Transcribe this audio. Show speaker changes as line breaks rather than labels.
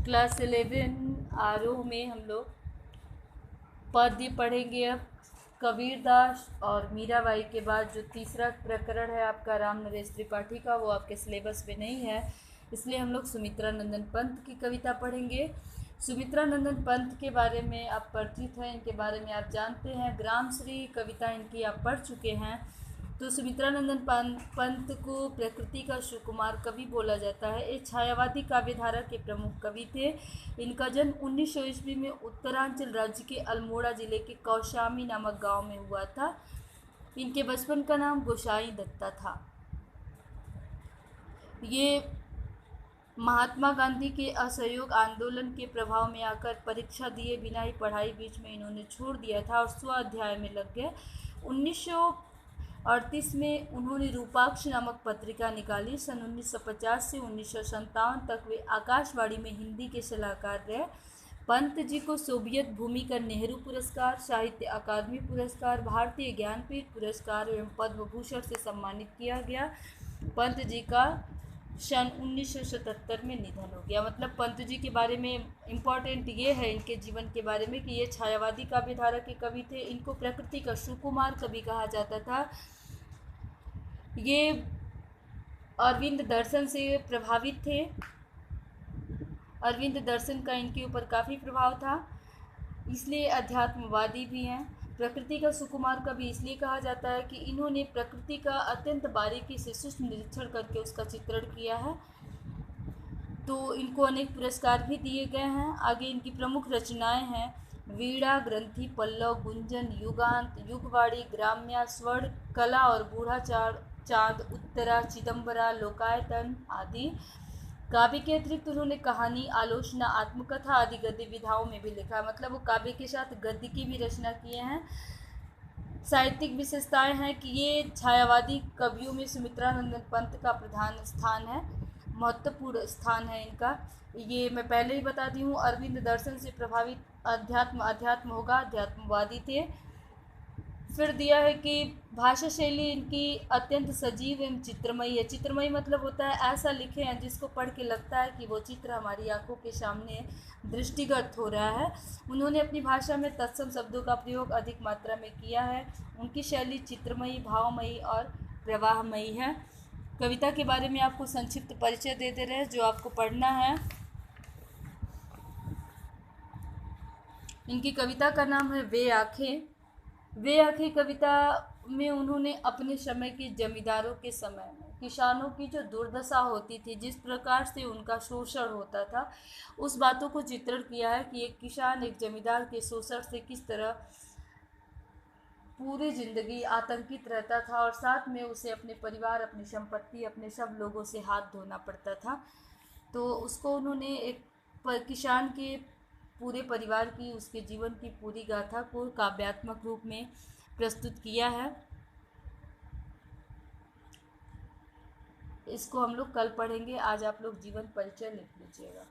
Class 11 आरोह में हम लोग पद्य पढ़ेंगे। अब कबीरदास और मीराबाई के बाद जो तीसरा प्रकरण है आपका राम नरेश त्रिपाठी का, वो आपके सिलेबस में नहीं है, इसलिए हम लोग सुमित्रा नंदन पंत की कविता पढ़ेंगे। सुमित्रा नंदन पंत के बारे में आप परिचित हैं, इनके बारे में आप जानते हैं। ग्रामश्री कविता इनकी आप पढ़ चुके हैं। तो सुमित्रा नंदन पंत को प्रकृति का सुकुमार कवि बोला जाता है। ये छायावादी काव्यधारा के प्रमुख कवि थे। इनका जन्म 1900 ईस्वी में उत्तरांचल राज्य के अल्मोड़ा जिले के कौशामी नामक गांव में हुआ था। इनके बचपन का नाम गोसाई दत्ता था। ये महात्मा गांधी के असहयोग आंदोलन के प्रभाव में आकर परीक्षा दिए बिना ही पढ़ाई बीच में इन्होंने छोड़ दिया था और स्व अध्याय में लग गए। 1938 में उन्होंने रूपाक्ष नामक पत्रिका निकाली। सन 1950 से 1957 तक वे आकाशवाणी में हिंदी के सलाहकार रहे। पंत जी को सोवियत भूमि का नेहरू पुरस्कार, साहित्य अकादमी पुरस्कार, भारतीय ज्ञानपीठ पुरस्कार एवं पद्म भूषण से सम्मानित किया गया। पंत जी का सन 1977 में निधन हो गया। मतलब पंत जी के बारे में इम्पॉर्टेंट ये है इनके जीवन के बारे में कि ये छायावादी काव्यधारा के कवि थे। इनको प्रकृति का सुकुमार कवि कहा जाता था। ये अरविंद दर्शन से प्रभावित थे। अरविंद दर्शन का इनके ऊपर काफ़ी प्रभाव था, इसलिए अध्यात्मवादी भी हैं। प्रकृति का सुकुमार कवि इसलिए कहा जाता है कि इन्होंने प्रकृति का अत्यंत बारीकी से सूक्ष्म निरीक्षण करके उसका चित्रण किया है। तो इनको अनेक पुरस्कार भी दिए गए हैं। आगे इनकी प्रमुख रचनाएं हैं वीणा, ग्रंथि, पल्लव, गुंजन, युगांत, युगवाणी, ग्राम्या, स्वर्ण कला और बूढ़ा चाँद, उत्तरा, चिदम्बरा, लोकायतन आदि। काव्य के अतिरिक्त उन्होंने कहानी, आलोचना, आत्मकथा आदि गद्य विधाओं में भी लिखा। मतलब वो काव्य के साथ गद्य की भी रचना किए हैं। साहित्यिक विशेषताएं हैं कि ये छायावादी कवियों में सुमित्रा नंदन पंत का प्रधान स्थान है, महत्वपूर्ण स्थान है इनका। ये मैं पहले ही बता दी हूँ। अरविंद दर्शन से प्रभावित अध्यात्म होगा, अध्यात्मवादी थे। फिर दिया है कि भाषा शैली इनकी अत्यंत सजीव एवं चित्रमयी है। चित्रमयी मतलब होता है ऐसा लिखे हैं जिसको पढ़ के लगता है कि वो चित्र हमारी आंखों के सामने दृष्टिगत हो रहा है। उन्होंने अपनी भाषा में तत्सम शब्दों का प्रयोग अधिक मात्रा में किया है। उनकी शैली चित्रमयी, भावमयी और प्रवाहमयी है। कविता के बारे में आपको संक्षिप्त परिचय दे दे रहे हैं जो आपको पढ़ना है। इनकी कविता का नाम है वे आँखें। वे आँखें कविता में उन्होंने अपने समय के जमींदारों के समय में किसानों की जो दुर्दशा होती थी, जिस प्रकार से उनका शोषण होता था, उस बातों को चित्रण किया है कि एक किसान एक जमींदार के शोषण से किस तरह पूरी ज़िंदगी आतंकित रहता था और साथ में उसे अपने परिवार, अपनी संपत्ति, अपने सब लोगों से हाथ धोना पड़ता था। तो उसको उन्होंने एक किसान के पूरे परिवार की, उसके जीवन की पूरी गाथा को काव्यात्मक रूप में प्रस्तुत किया है। इसको हम लोग कल पढ़ेंगे। आज आप लोग जीवन परिचय लिख लीजिएगा।